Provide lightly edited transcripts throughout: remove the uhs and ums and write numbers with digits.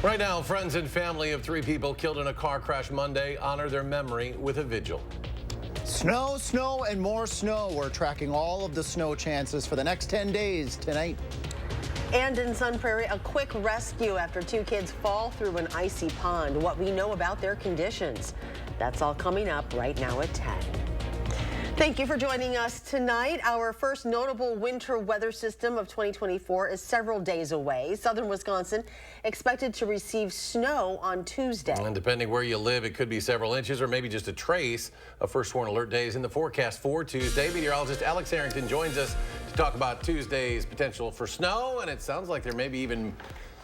Right now, friends and family of 3 people killed in a car crash Monday honor their memory with a vigil. Snow, snow, and more snow. We're tracking all of the snow chances for the next 10 days tonight. And in Sun Prairie, a quick rescue after 2 kids fall through an icy pond. What we know about their conditions. That's all coming up right now at 10. Thank you for joining us tonight. Our first notable winter weather system of 2024 is several days away. Southern Wisconsin expected to receive snow on Tuesday. And depending where you live, it could be several inches or maybe just a trace of first warn alert days in the forecast for Tuesday. Meteorologist Alex Harrington joins us to talk about Tuesday's potential for snow. And it sounds like there may be even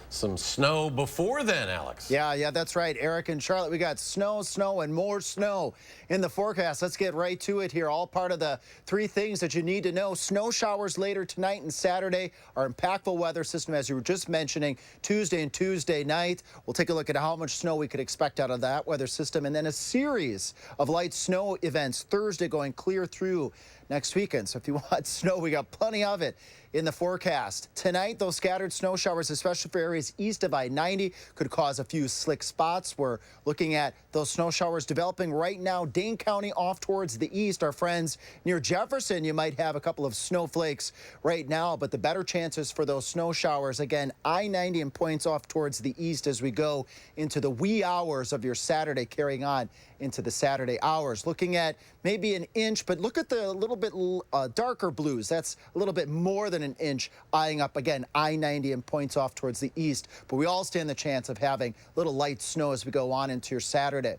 some snow before then, Alex. Yeah, that's right. Eric and Charlotte, we got snow, snow, and more snow in the forecast. Let's get right to it here. All part of the 3 things that you need to know. Snow showers later tonight and Saturday. Our impactful weather system, as you were just mentioning, Tuesday and Tuesday night. We'll take a look at how much snow we could expect out of that weather system. And then a series of light snow events Thursday going clear through next weekend. So if you want snow, we got plenty of it in the forecast. Tonight, those scattered snow showers, especially for areas east of I-90, could cause a few slick spots. We're looking at those snow showers developing right now. Dane County off towards the east. Our friends near Jefferson, you might have a couple of snowflakes right now, but the better chances for those snow showers, again, I-90 and points off towards the east as we go into the wee hours of your Saturday, carrying on into the Saturday hours. Looking at maybe an inch, but look at the little bit darker blues. That's a little bit more than an inch, eyeing up, again, I-90 and points off towards the east. But we all stand the chance of having little light snow as we go on into your Saturday.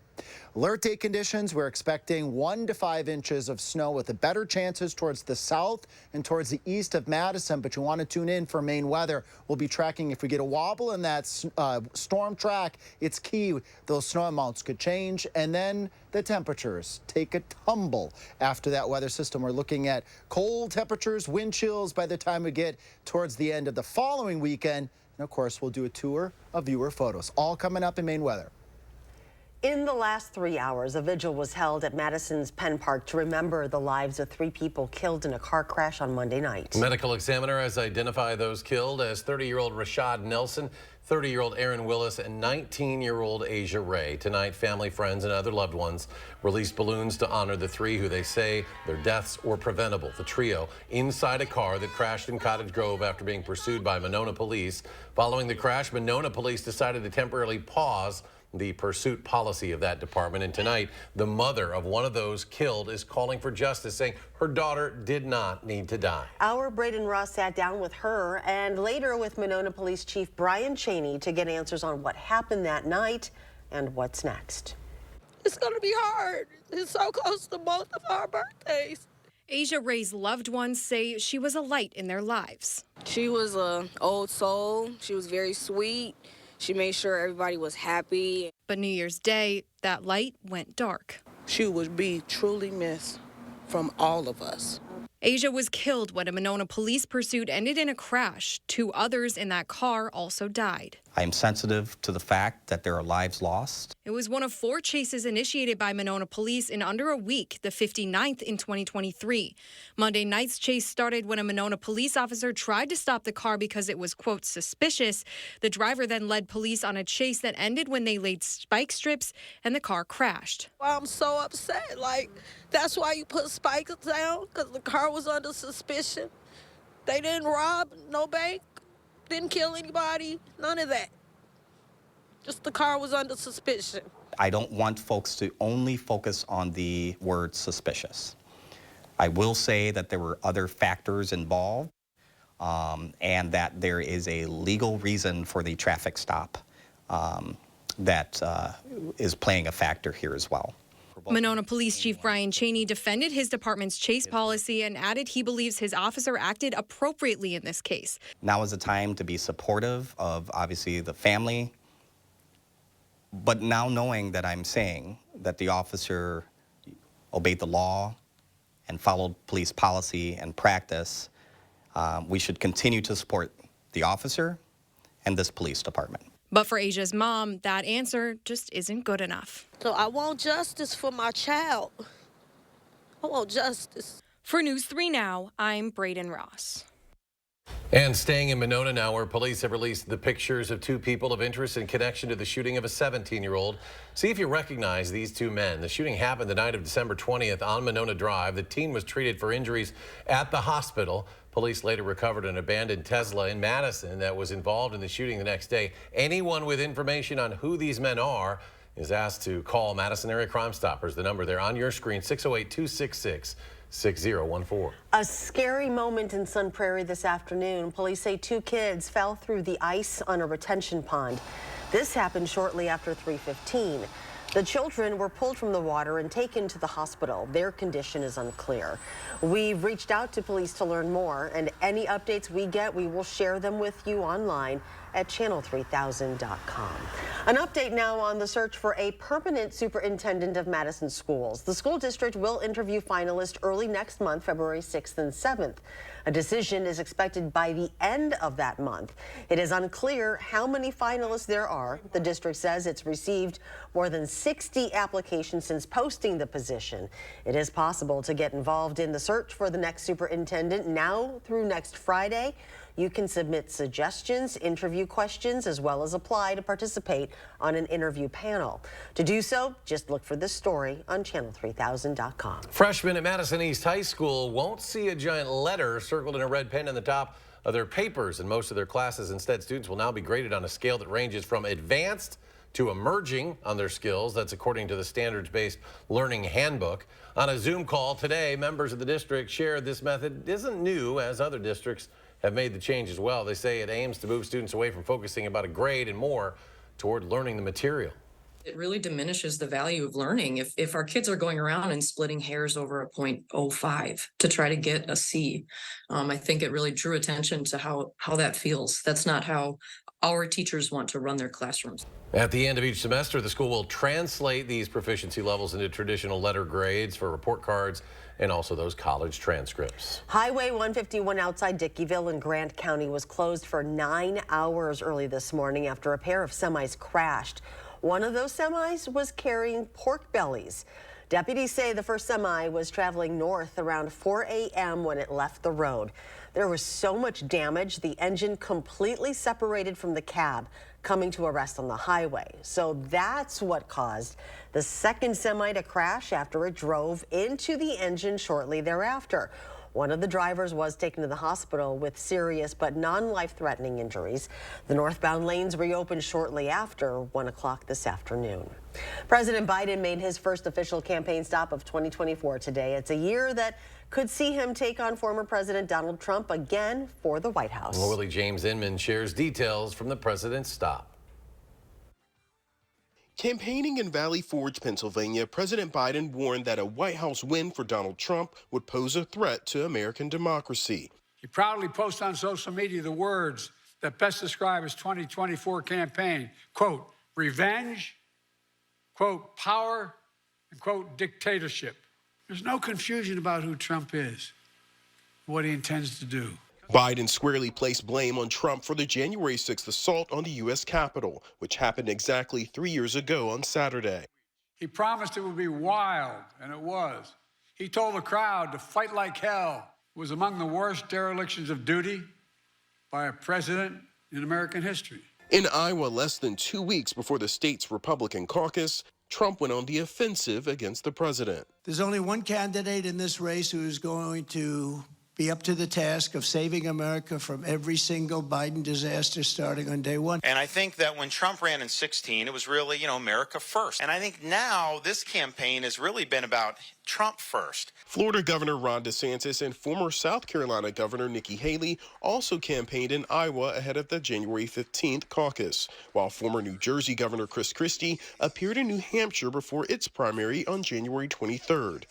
Alert day conditions, we're expecting 1 to 5 inches of snow with the better chances towards the south and towards the east of Madison. But you want to tune in for Maine weather. We'll be tracking if we get a wobble in that storm track. It's key. Those snow amounts could change. And then the temperatures take a tumble after that weather system. We're looking at cold temperatures, wind chills by the time we get towards the end of the following weekend. And of course, we'll do a tour of viewer photos. All coming up in Maine weather. In the last 3 hours, a vigil was held at Madison's Penn Park to remember the lives of 3 people killed in a car crash on Monday night. Medical examiner has identified those killed as 30-year-old Rashad Nelson, 30-year-old Aaron Willis, and 19-year-old Asia Ray. Tonight, family, friends, and other loved ones released balloons to honor the 3 who they say their deaths were preventable. The trio inside a car that crashed in Cottage Grove after being pursued by Monona police. Following the crash, Monona police decided to temporarily pause the pursuit policy of that department. And tonight, the mother of one of those killed is calling for justice, saying her daughter did not need to die. Our Braden Ross sat down with her and later with Monona Police Chief Brian Cheney to get answers on what happened that night and what's next. It's going to be hard. It's so close to both of our birthdays. Asia Ray's loved ones say she was a light in their lives. She was an old soul. She was very sweet. She made sure everybody was happy. But New Year's Day, that light went dark. She would be truly missed from all of us. Asia was killed when a Monona police pursuit ended in a crash. 2 others in that car also died. I am sensitive to the fact that there are lives lost. It was one of 4 chases initiated by Monona police in under a week, the 59th in 2023. Monday night's chase started when a Monona police officer tried to stop the car because it was, quote, suspicious. The driver then led police on a chase that ended when they laid spike strips and the car crashed. I'm so upset. That's why you put spikes down, because the car was under suspicion. They didn't rob no bank. Didn't kill anybody, none of that. Just the car was under suspicion. I don't want folks to only focus on the word suspicious. I will say that there were other factors involved and that there is a legal reason for the traffic stop that is playing a factor here as well. Monona Police Chief Brian Cheney defended his department's chase policy and added he believes his officer acted appropriately in this case. Now is the time to be supportive of, obviously, the family, but now knowing that I'm saying that the officer obeyed the law and followed police policy and practice, we should continue to support the officer and this police department. But for Asia's mom, that answer just isn't good enough. So I want justice for my child. I want justice. For News 3 Now, I'm Braden Ross. And staying in Monona now, where police have released the pictures of two people of interest in connection to the shooting of a 17-year-old. See if you recognize these two men. The shooting happened the night of December 20th on Monona Drive. The teen was treated for injuries at the hospital. Police later recovered an abandoned Tesla in Madison that was involved in the shooting the next day. Anyone with information on who these men are is asked to call Madison Area Crime Stoppers. The number there on your screen, 608-266-6014. A scary moment in Sun Prairie this afternoon. Police say two kids fell through the ice on a retention pond. This happened shortly after 3:15. The children were pulled from the water and taken to the hospital. Their condition is unclear. We've reached out to police to learn more, and any updates we get, we will share them with you online at channel3000.com. An update now on the search for a permanent superintendent of Madison schools. The school district will interview finalists early next month, February 6th and 7th. A decision is expected by the end of that month. It is unclear how many finalists there are. The district says it's received more than 60 applications since posting the position. It is possible to get involved in the search for the next superintendent now through next Friday. You can submit suggestions, interview questions, as well as apply to participate on an interview panel. To do so, just look for this story on channel3000.com. Freshmen at Madison East High School won't see a giant letter circled in a red pen in the top of their papers in most of their classes. Instead, students will now be graded on a scale that ranges from advanced to emerging on their skills. That's according to the standards-based learning handbook. On a Zoom call today, members of the district shared this method isn't new, as other districts have made the change as well. They say it aims to move students away from focusing about a grade and more toward learning the material. It really diminishes the value of learning if our kids are going around and splitting hairs over a 0.05 to try to get a C. I think it really drew attention to how that feels. That's not how our teachers want to run their classrooms. At the end of each semester, the school will translate these proficiency levels into traditional letter grades for report cards and also those college transcripts. Highway 151 outside Dickeyville in Grant County was closed for 9 hours early this morning after a pair of semis crashed. One of those semis was carrying pork bellies. Deputies say the first semi was traveling north around 4 a.m. when it left the road. There was so much damage, the engine completely separated from the cab, coming to a rest on the highway. So that's what caused the second semi to crash after it drove into the engine shortly thereafter. One of the drivers was taken to the hospital with serious but non-life-threatening injuries. The northbound lanes reopened shortly after 1 o'clock this afternoon. President Biden made his first official campaign stop of 2024 today. It's a year that could see him take on former President Donald Trump again for the White House. Well, Willie James Inman shares details from the president's stop. Campaigning in Valley Forge, Pennsylvania, President Biden warned that a White House win for Donald Trump would pose a threat to American democracy. He proudly posts on social media the words that best describe his 2024 campaign, quote, revenge, quote, power, and quote, dictatorship. There's no confusion about who Trump is, what he intends to do. Biden squarely placed blame on Trump for the January 6th assault on the U.S. Capitol, which happened exactly 3 years ago on Saturday. He promised it would be wild, and it was. He told the crowd to fight like hell. It was among the worst derelictions of duty by a president in American history. In Iowa, less than 2 weeks before the state's Republican caucus, Trump went on the offensive against the president. There's only one candidate in this race who is going to be up to the task of saving America from every single Biden disaster starting on day one. And I think that when Trump ran in 2016, it was really, America first. And I think now this campaign has really been about Trump first. Florida Governor Ron DeSantis and former South Carolina Governor Nikki Haley also campaigned in Iowa ahead of the January 15th caucus, while former New Jersey Governor Chris Christie appeared in New Hampshire before its primary on January 23rd.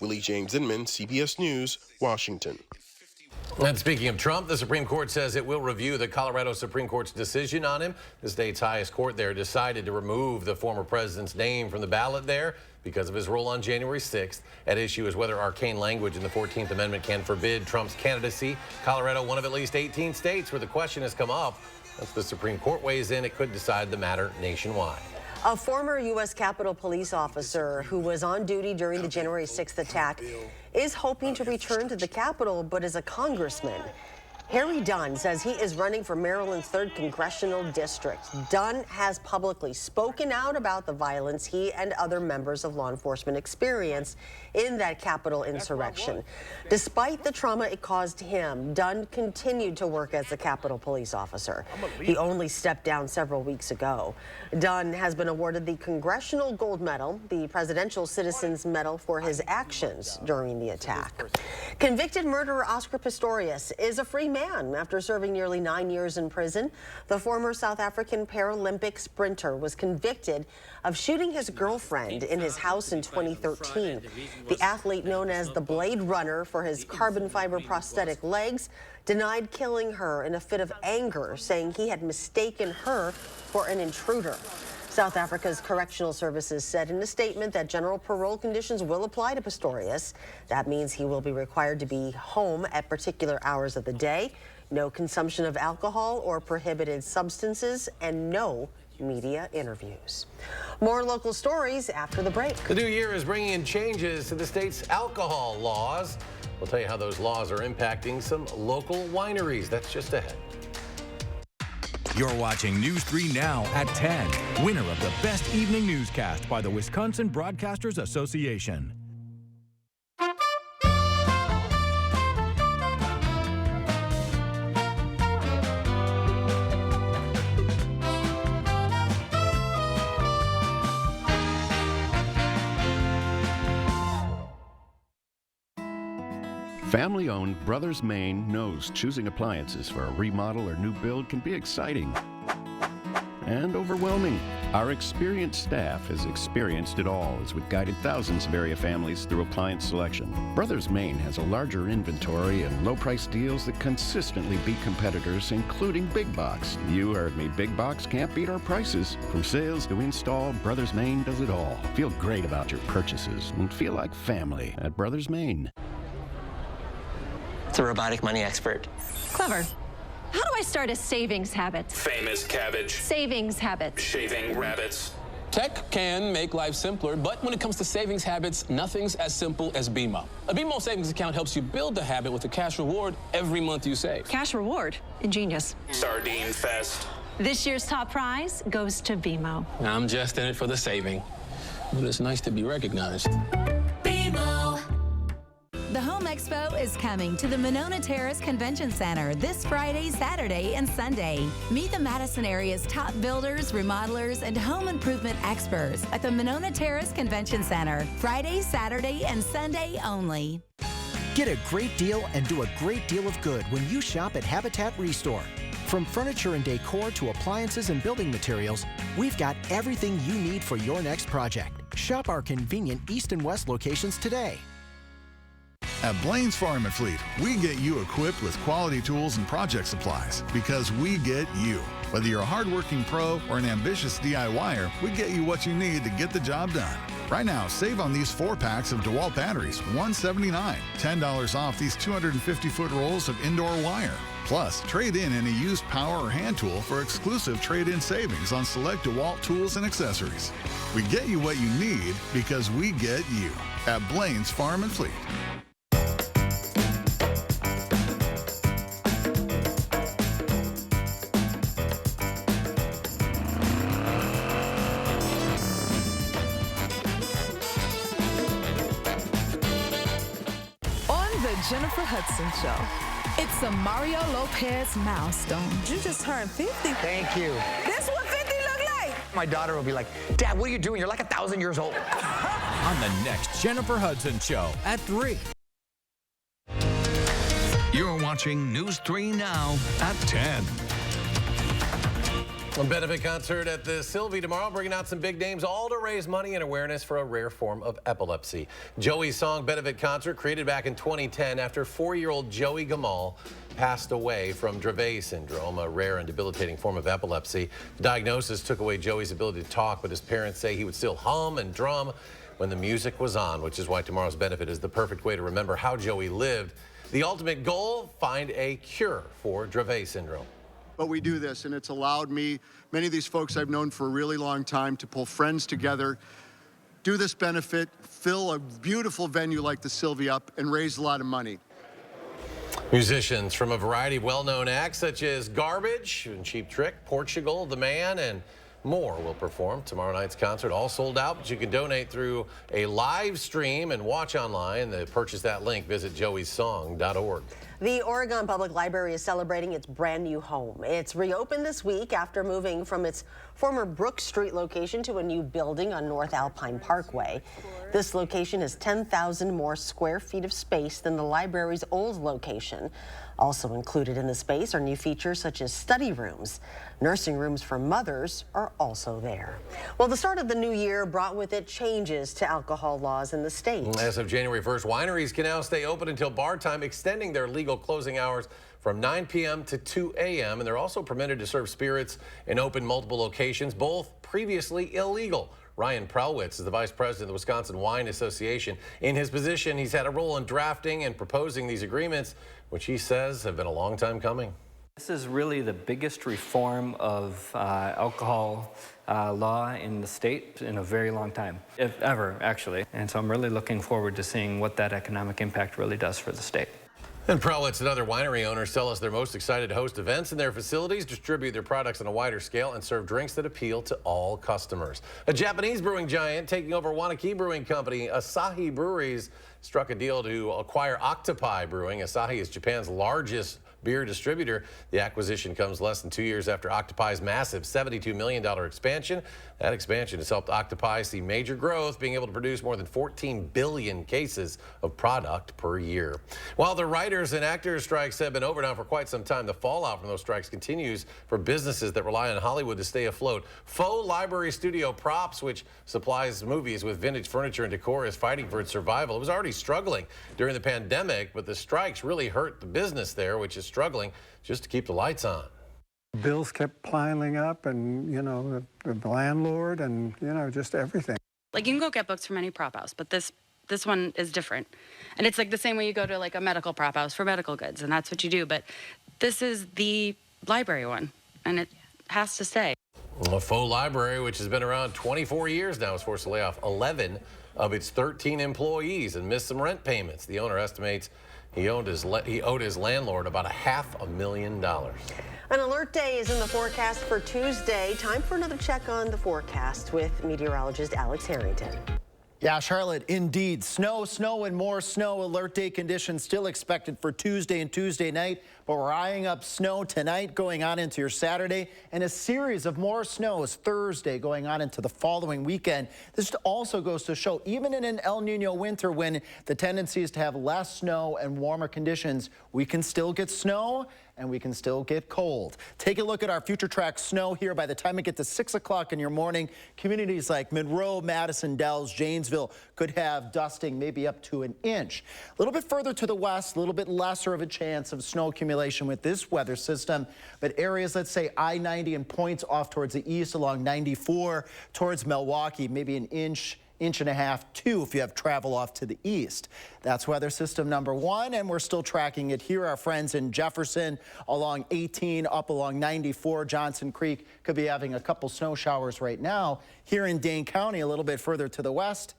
Willie James Inman, CBS News, Washington. And speaking of Trump, the Supreme Court says it will review the Colorado Supreme Court's decision on him. The state's highest court there decided to remove the former president's name from the ballot there because of his role on January 6th. At issue is whether arcane language in the 14th Amendment can forbid Trump's candidacy. Colorado, one of at least 18 states where the question has come up. Once the Supreme Court weighs in, it could decide the matter nationwide. A former U.S. Capitol Police officer who was on duty during the January 6th attack is hoping to return to the Capitol, but as a congressman. Harry Dunn says he is running for Maryland's 3rd Congressional District. Dunn has publicly spoken out about the violence he and other members of law enforcement experienced in that Capitol insurrection. Despite the trauma it caused him, Dunn continued to work as a Capitol police officer. He only stepped down several weeks ago. Dunn has been awarded the Congressional Gold Medal, the Presidential Citizens Medal for his actions during the attack. Convicted murderer Oscar Pistorius is a free man after serving nearly 9 years in prison. The former South African Paralympic sprinter was convicted of shooting his girlfriend in his house in 2013. The athlete, known as the Blade Runner for his carbon fiber prosthetic legs, denied killing her in a fit of anger, saying he had mistaken her for an intruder. South Africa's correctional services said in a statement that general parole conditions will apply to Pistorius. That means he will be required to be home at particular hours of the day, no consumption of alcohol or prohibited substances, and no media interviews. More local stories after the break. The new year is bringing in changes to the state's alcohol laws. We'll tell you how those laws are impacting some local wineries. That's just ahead. You're watching News 3 Now at 10. Winner of the Best Evening Newscast by the Wisconsin Broadcasters Association. Family-owned Brothers Maine knows choosing appliances for a remodel or new build can be exciting and overwhelming. Our experienced staff has experienced it all as we've guided thousands of area families through appliance selection. Brothers Maine has a larger inventory and low-price deals that consistently beat competitors, including Big Box. You heard me, Big Box can't beat our prices. From sales to install, Brothers Maine does it all. Feel great about your purchases and feel like family at Brothers Maine. It's a robotic money expert. Clever. How do I start a savings habit? Famous cabbage. Savings habit. Shaving rabbits. Tech can make life simpler, but when it comes to savings habits, nothing's as simple as BMO. A BMO savings account helps you build the habit with a cash reward every month you save. Cash reward. Ingenious. Sardine fest. This year's top prize goes to BMO. I'm just in it for the saving, but it's nice to be recognized. BMO. The Home Expo is coming to the Monona Terrace Convention Center this Friday, Saturday, and Sunday. Meet the Madison area's top builders, remodelers, and home improvement experts at the Monona Terrace Convention Center, Friday, Saturday, and Sunday only. Get a great deal and do a great deal of good when you shop at Habitat Restore. From furniture and decor to appliances and building materials, we've got everything you need for your next project. Shop our convenient East and West locations today. At Blaine's Farm and Fleet, we get you equipped with quality tools and project supplies because we get you. Whether you're a hardworking pro or an ambitious DIYer, we get you what you need to get the job done. Right now, save on these 4 packs of DeWalt batteries, $179. $10 off these 250-foot rolls of indoor wire. Plus, trade in any used power or hand tool for exclusive trade-in savings on select DeWalt tools and accessories. We get you what you need because we get you at Blaine's Farm and Fleet. Jennifer Hudson Show. It's a Mario Lopez milestone. You just turned 50. Thank you. This what 50 look like. My daughter will be like, Dad, what are you doing? You're like 1,000 years old. On the next Jennifer Hudson Show at 3. You're watching News 3 Now at 10. A benefit concert at the Sylvie tomorrow, bringing out some big names, all to raise money and awareness for a rare form of epilepsy. Joey's Song benefit concert, created back in 2010 after 4-year-old Joey Gamal passed away from Dravet syndrome, a rare and debilitating form of epilepsy. The diagnosis took away Joey's ability to talk, but his parents say he would still hum and drum when the music was on, which is why tomorrow's benefit is the perfect way to remember how Joey lived. The ultimate goal, find a cure for Dravet syndrome. But we do this, and it's allowed me, many of these folks I've known for a really long time, to pull friends together, do this benefit, fill a beautiful venue like the Sylvie up, and raise a lot of money. Musicians from a variety of well-known acts such as Garbage and Cheap Trick, Portugal, The Man, and more will perform tomorrow night's concert. All sold out, but you can donate through a live stream and watch online. To purchase that link, visit joeysong.org. The Oregon Public Library is celebrating its brand new home. It's reopened this week after moving from its former Brook Street location to a new building on North Alpine Parkway. This location has 10,000 more square feet of space than the library's old location. Also included in the space are new features such as study rooms. Nursing rooms for mothers are also there. Well, the start of the new year brought with it changes to alcohol laws in the state. As of January 1st, wineries can now stay open until bar time, extending their legal closing hours from 9 p.m. to 2 a.m. And they're also permitted to serve spirits in open multiple locations, both previously illegal. Ryan Prowitz is the vice president of the Wisconsin Wine Association. In his position, he's had a role in drafting and proposing these agreements, which he says have been a long time coming. This is really the biggest reform of alcohol law in the state in a very long time, if ever, actually. And so I'm really looking forward to seeing what that economic impact really does for the state. And Prowitz and other winery owners tell us they're most excited to host events in their facilities, distribute their products on a wider scale, and serve drinks that appeal to all customers. A Japanese brewing giant taking over Wanakee Brewing Company, Asahi Breweries, struck a deal to acquire Octopi Brewing. Asahi is Japan's largest beer distributor. The acquisition comes less than 2 years after Octopi's massive $72 million expansion. That expansion has helped Octopi see major growth, being able to produce more than 14 billion cases of product per year. While the writers and actors strikes have been over now for quite some time, the fallout from those strikes continues for businesses that rely on Hollywood to stay afloat. Faux Library Studio Props, which supplies movies with vintage furniture and decor, is fighting for its survival. It was already struggling during the pandemic, but the strikes really hurt the business there, which is struggling just to keep the lights on. Bills kept piling up, and, you know, the landlord and, you know, just everything. Like, you can go get books from any prop house, but this one is different. And it's like the same way you go to like a medical prop house for medical goods, and that's what you do. But this is the library one, and it has to stay. A Faux Library, which has been around 24 years now, is forced to lay off 11 of its 13 employees and missed some rent payments. The owner estimates he owed his landlord about $500,000. An alert day is in the forecast for Tuesday. Time for another check on the forecast with meteorologist Alex Harrington. Yeah, Charlotte, indeed. Snow, and more snow. Alert day conditions still expected for Tuesday and Tuesday night, but we're eyeing up snow tonight going on into your Saturday, and a series of more snows Thursday going on into the following weekend. This also goes to show, even in an El Nino winter when the tendency is to have less snow and warmer conditions, we can still get snow and we can still get cold. Take a look at our future track snow here. By the time we get to 6 o'clock in your morning, communities like Monroe, Madison, Dells, Janesville could have dusting maybe up to an inch. A little bit further to the west, a little bit lesser of a chance of snow accumulation with this weather system, but areas, let's say I-90 and points off towards the east along 94 towards Milwaukee, maybe an inch and a half, 2 if you have travel off to the east. That's weather system number 1, and we're still tracking it here. Our friends in Jefferson along 18, up along 94, Johnson Creek could be having a couple snow showers right now. Here in Dane County, a little bit further to the west,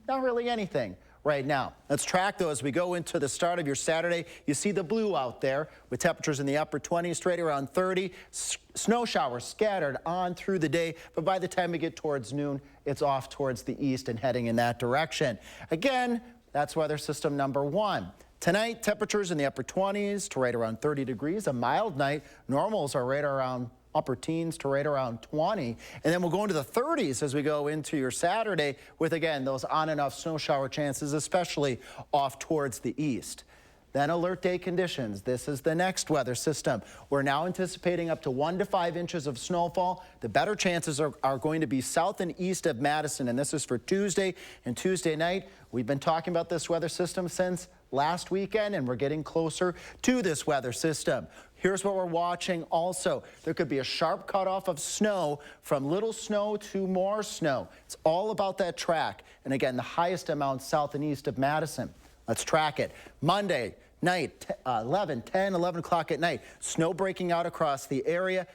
not really anything right now. Let's track though as we go into the start of your Saturday. You see the blue out there with temperatures in the upper 20s, straight around 30. Snow showers scattered on through the day, but by the time we get towards noon, it's off towards the east and heading in that direction. Again, that's weather system number 1. Tonight, temperatures in the upper 20s to right around 30 degrees. A mild night. Normals are right around upper teens to right around 20. And then we'll go into the 30s as we go into your Saturday with, again, those on and off snow shower chances, especially off towards the east. Then alert day conditions. This is the next weather system. We're now anticipating up to 1 to 5 inches of snowfall. The better chances are going to be south and east of Madison, and this is for Tuesday and Tuesday night. We've been talking about this weather system since last weekend, and we're getting closer to this weather system. Here's what we're watching also. There could be a sharp cutoff of snow from little snow to more snow. It's all about that track. And again, the highest amount south and east of Madison. Let's track it. Monday night, 11 o'clock at night. Snow breaking out across the area.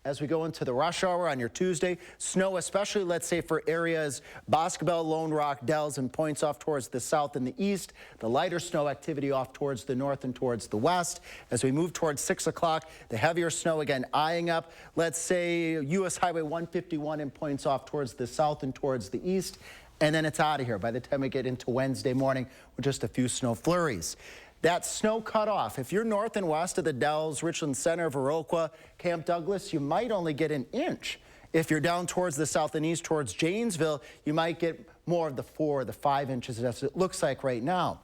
As we go into the rush hour on your Tuesday, snow, especially, let's say, for areas Boscobel, Lone Rock, Dells, and points off towards the south and the east. The lighter snow activity off towards the north and towards the west. As we move towards 6 o'clock, the heavier snow again eyeing up, let's say, U.S. Highway 151 and points off towards the south and towards the east. And then it's out of here by the time we get into Wednesday morning with just a few snow flurries. That snow cutoff, if you're north and west of the Dells, Richland Center, Viroqua, Camp Douglas, you might only get an inch. If you're down towards the south and east towards Janesville, you might get more of the 4 or the 5 inches as it looks like right now.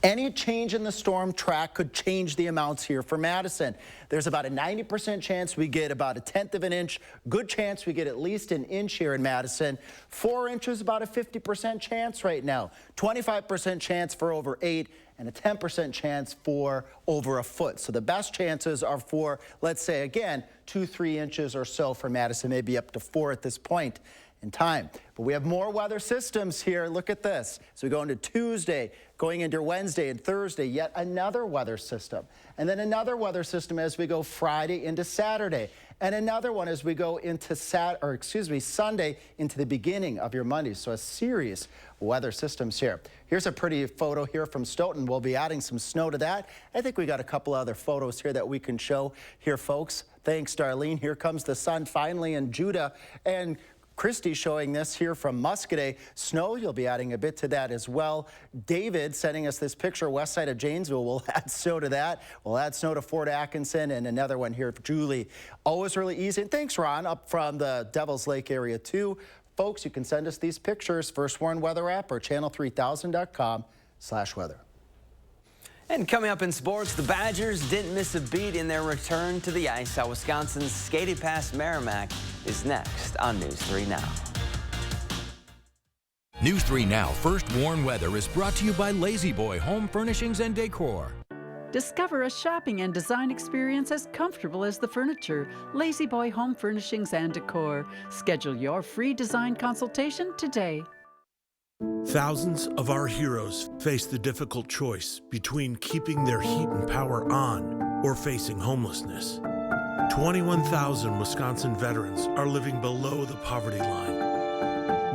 Any change in the storm track could change the amounts here for Madison. There's about a 90% chance we get about 1/10 of an inch. Good chance we get at least an inch here in Madison. 4 inches, about a 50% chance right now. 25% chance for over 8 and a 10% chance for over a foot. So the best chances are for, let's say, again, 2-3 inches or so for Madison, maybe up to 4 at this point in time. But we have more weather systems here. Look at this. So we go into Tuesday, going into Wednesday and Thursday, yet another weather system. And then another weather system as we go Friday into Saturday. And another one as we go into Sunday into the beginning of your Monday. So a series of weather systems here. Here's a pretty photo here from Stoughton. We'll be adding some snow to that. I think we got a couple other photos here that we can show here, folks. Thanks, Darlene. Here comes the sun finally in Judah. And Christy showing this here from Muscadet. Snow, you'll be adding a bit to that as well. David sending us this picture west side of Janesville. We'll add snow to that. We'll add snow to Fort Atkinson, and another one here for Julie. Always really easy. And thanks, Ron, up from the Devil's Lake area too. Folks, you can send us these pictures, First Warn Weather app or channel3000.com/weather. And coming up in sports, the Badgers didn't miss a beat in their return to the ice. How Wisconsin's skated past Merrimack is next on News 3 Now. News 3 Now First Warn Weather is brought to you by Lazy Boy Home Furnishings and Decor. Discover a shopping and design experience as comfortable as the furniture. Lazy Boy Home Furnishings and Decor. Schedule your free design consultation today. Thousands of our heroes face the difficult choice between keeping their heat and power on or facing homelessness. 21,000 Wisconsin veterans are living below the poverty line,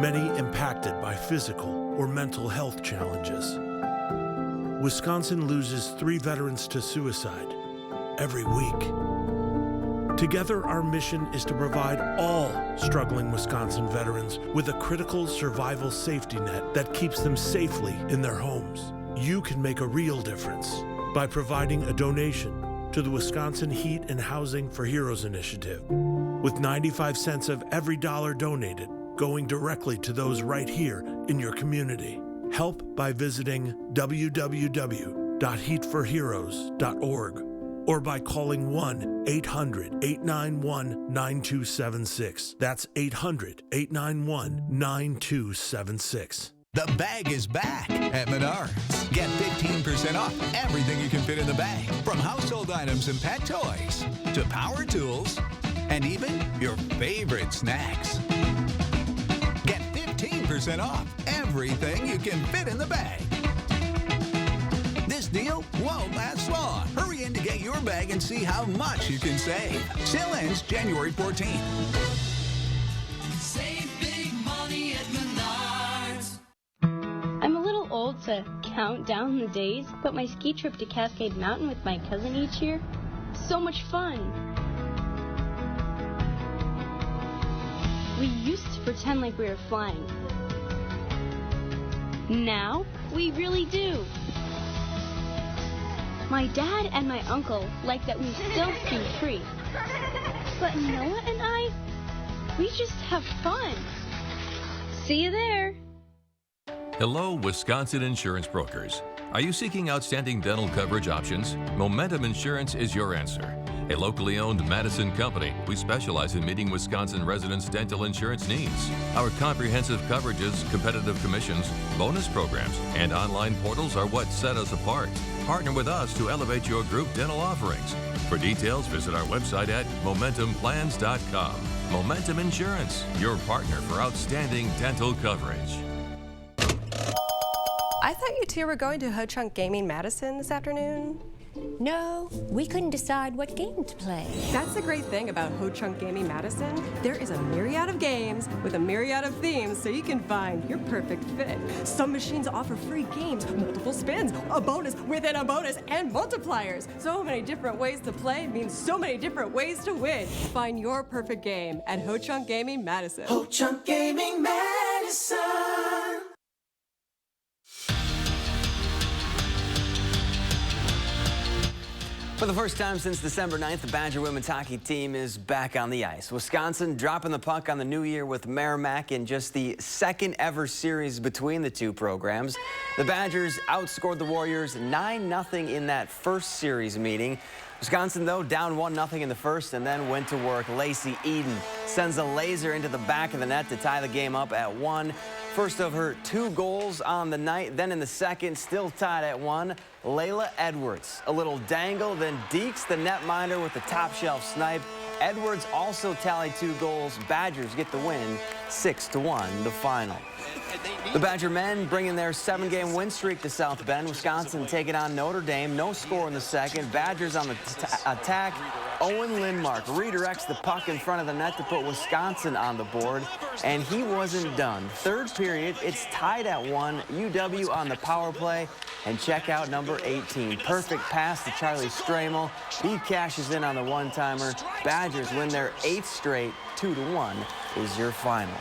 many impacted by physical or mental health challenges. Wisconsin loses 3 veterans to suicide every week. Together, our mission is to provide all struggling Wisconsin veterans with a critical survival safety net that keeps them safely in their homes. You can make a real difference by providing a donation to the Wisconsin Heat and Housing for Heroes initiative, with 95 cents of every dollar donated going directly to those right here in your community. Help by visiting www.heatforheroes.org. or by calling 1-800-891-9276. That's 800-891-9276. The bag is back at Menards. Get 15% off everything you can fit in the bag, from household items and pet toys to power tools and even your favorite snacks. Get 15% off everything you can fit in the bag. This deal won't last long. Hurry in to get your bag and see how much you can save. Sale ends January 14th. Save big money at Menards. I'm a little old to count down the days, but my ski trip to Cascade Mountain with my cousin each year, so much fun. We used to pretend like we were flying. Now, we really do. My dad and my uncle like that we still ski free. But Noah and I, we just have fun. See you there. Hello, Wisconsin insurance brokers. Are you seeking outstanding dental coverage options? Momentum Insurance is your answer. A locally owned Madison company, we specialize in meeting Wisconsin residents' dental insurance needs. Our comprehensive coverages, competitive commissions, bonus programs, and online portals are what set us apart. Partner with us to elevate your group dental offerings. For details, visit our website at MomentumPlans.com. Momentum Insurance, your partner for outstanding dental coverage. I thought you two were going to Ho Chunk Gaming Madison this afternoon. No, we couldn't decide what game to play. That's the great thing about Ho Chunk Gaming Madison. There is a myriad of games with a myriad of themes so you can find your perfect fit. Some machines offer free games, multiple spins, a bonus within a bonus, and multipliers. So many different ways to play means so many different ways to win. Find your perfect game at Ho Chunk Gaming Madison. Ho Chunk Gaming Madison. For the first time since December 9th, the Badger women's hockey team is back on the ice. Wisconsin dropping the puck on the new year with Merrimack in just the second ever series between the two programs. The Badgers outscored the Warriors 9-0 in that first series meeting. Wisconsin, though, down 1-0 in the first and then went to work. Lacey Eden sends a laser into the back of the net to tie the game up at 1. First of her 2 goals on the night. Then in the second, still tied at 1, Layla Edwards. A little dangle, then Deeks the netminder with the top shelf snipe. Edwards also tallied 2 goals. Badgers get the win, 6-1 the final. The Badger men bringing their 7-game win streak to South Bend. Wisconsin taking on Notre Dame. No score in the second. Badgers on the attack. Owen Lindmark redirects the puck in front of the net to put Wisconsin on the board, and he wasn't done. Third period, it's tied at 1. UW on the power play, and check out number 18. Perfect pass to Charlie Stramel. He cashes in on the one-timer. Badgers win their 8th straight. 2-1 is your final.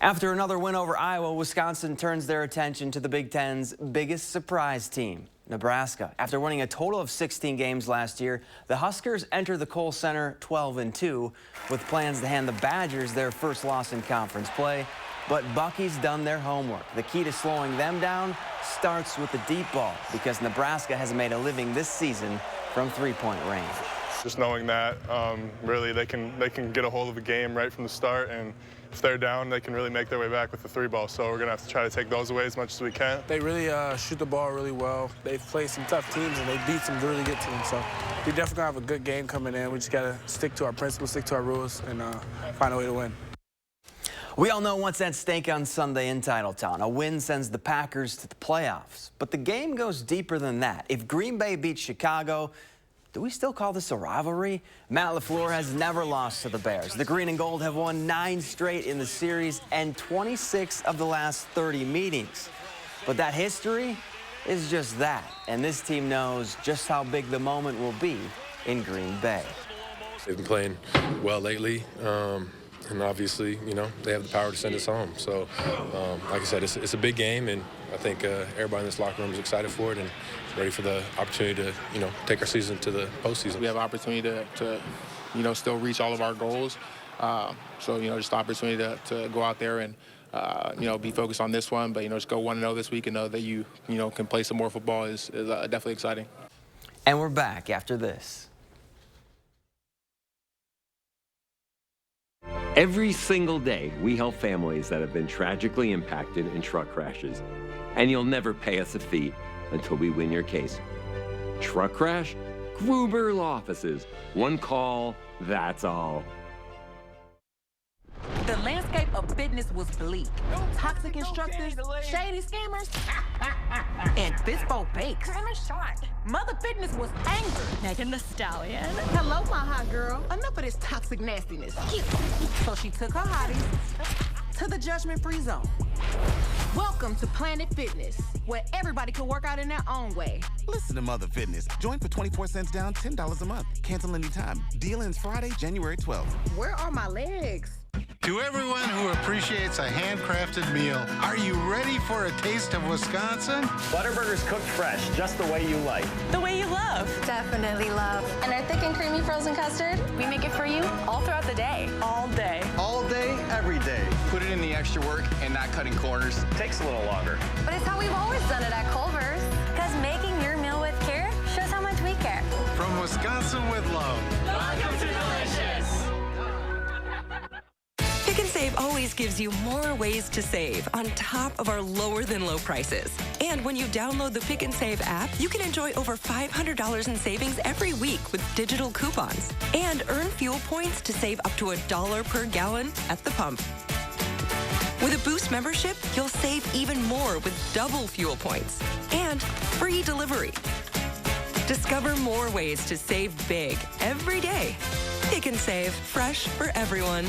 After another win over Iowa, Wisconsin turns their attention to the Big Ten's biggest surprise team, Nebraska. After winning a total of 16 games last year, the Huskers enter the Kohl Center 12-2 with plans to hand the Badgers their first loss in conference play. But Bucky's done their homework. The key to slowing them down starts with the deep ball because Nebraska has made a living this season from three-point range. Just knowing that, really, they can get a hold of the game right from the start, and if they're down, they can really make their way back with the 3-ball. So we're going to have to try to take those away as much as we can. They really shoot the ball really well. They've played some tough teams, and they beat some really good teams. So we definitely going to have a good game coming in. We just got to stick to our principles, stick to our rules, and find a way to win. We all know what's at stake on Sunday in Titletown. A win sends the Packers to the playoffs. But the game goes deeper than that. If Green Bay beats Chicago, do we still call this a rivalry? Matt LaFleur has never lost to the Bears. The Green and Gold have won 9 straight in the series and 26 of the last 30 meetings. But that history is just that. And this team knows just how big the moment will be in Green Bay. They've been playing well lately. And obviously, you know, they have the power to send us home. So, like I said, it's a big game, and I think everybody in this locker room is excited for it and ready for the opportunity to, you know, take our season to the postseason. We have an opportunity to you know, still reach all of our goals. So, you know, just the opportunity to go out there and, you know, be focused on this one, but, you know, just go 1-0 this week and know that you know, can play some more football is definitely exciting. And we're back after this. Every single day, we help families that have been tragically impacted in truck crashes. And you'll never pay us a fee until we win your case. Truck crash? Gruber Law Offices. One call, that's all. The landscape of fitness was bleak. Toxic instructors, shady scammers, and Bispo Bakes. Mother Fitness was angry. Megan the Stallion. Hello, my hot girl. Enough of this toxic nastiness. So she took her hotties to the judgment-free zone. Welcome to Planet Fitness, where everybody can work out in their own way. Listen to Mother Fitness. Join for 24 cents down, $10 a month. Cancel anytime. Deal ends Friday, January 12th. Where are my legs? To everyone who appreciates a handcrafted meal, are you ready for a taste of Wisconsin? Butterburgers cooked fresh, just the way you like. The way you love. Definitely love. And our thick and creamy frozen custard, we make it for you all throughout the day. All day. All day, every day. Put it in the extra work and not cutting corners. Takes a little longer. But it's how we've always done it at Culver's. Because making your meal with care shows how much we care. From Wisconsin with love. Welcome to Delicious. Pick and Save always gives you more ways to save on top of our lower than low prices. And when you download the Pick and Save app, you can enjoy over $500 in savings every week with digital coupons and earn fuel points to save up to $1 per gallon at the pump. With a Boost membership, you'll save even more with double fuel points and free delivery. Discover more ways to save big every day. Pick and Save, fresh for everyone.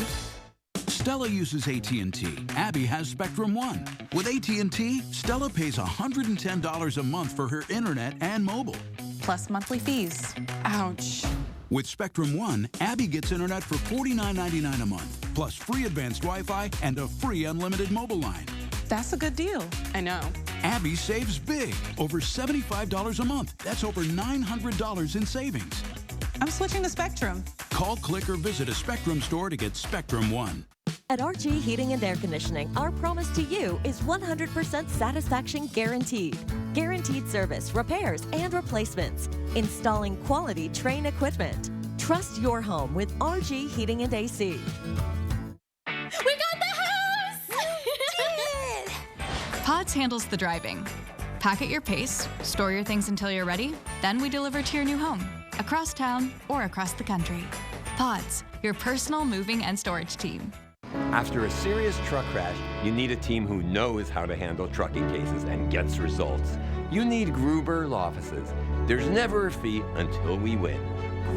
Stella uses AT&T. Abby has Spectrum One. With AT&T, Stella pays $110 a month for her internet and mobile. Plus monthly fees. Ouch. With Spectrum One, Abby gets internet for $49.99 a month, plus free advanced Wi-Fi and a free unlimited mobile line. That's a good deal. I know. Abby saves big, over $75 a month. That's over $900 in savings. I'm switching to Spectrum. Call, click, or visit a Spectrum store to get Spectrum One. At RG Heating and Air Conditioning, our promise to you is 100% satisfaction guaranteed. Guaranteed service, repairs, and replacements. Installing quality Trane equipment. Trust your home with RG Heating and AC. We got the house! Pods handles the driving. Pack at your pace, store your things until you're ready, then we deliver to your new home, across town or across the country. Pods, your personal moving and storage team. After a serious truck crash, you need a team who knows how to handle trucking cases and gets results. You need Gruber Law Offices. There's never a fee until we win.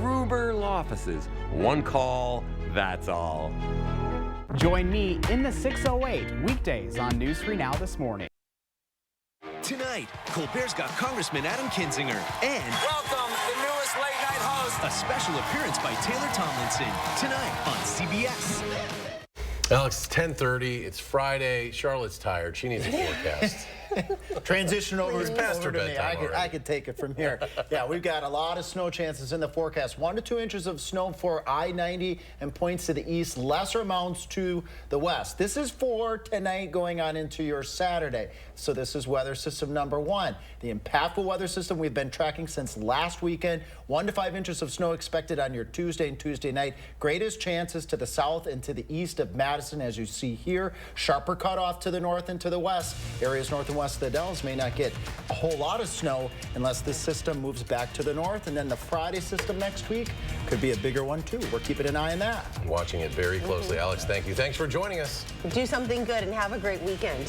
Gruber Law Offices. One call, that's all. Join me in the 608 weekdays on News 3 Now this morning. Tonight, Colbert's got Congressman Adam Kinzinger and welcome the newest late night host, a special appearance by Taylor Tomlinson tonight on CBS. Alex, it's 10:30. It's Friday. Charlotte's tired. She needs a forecast. Transition over past her to me. bedtime I could take it from here. Yeah, we've got a lot of snow chances in the forecast. 1 to 2 inches of snow for I-90 and points to the east, lesser amounts to the west. This is for tonight going on into your Saturday. So this is weather system number 1. The impactful weather system we've been tracking since last weekend. 1 to 5 inches of snow expected on your Tuesday and Tuesday night. Greatest chances to the south and to the east of Madison, as you see here. Sharper cutoff to the north and to the west. Areas north and west of the Dells may not get a whole lot of snow unless this system moves back to the north. And then the Friday system next week could be a bigger one too. We're keeping an eye on that. Watching it very closely. Alex, thank you. Thanks for joining us. Do something good and have a great weekend.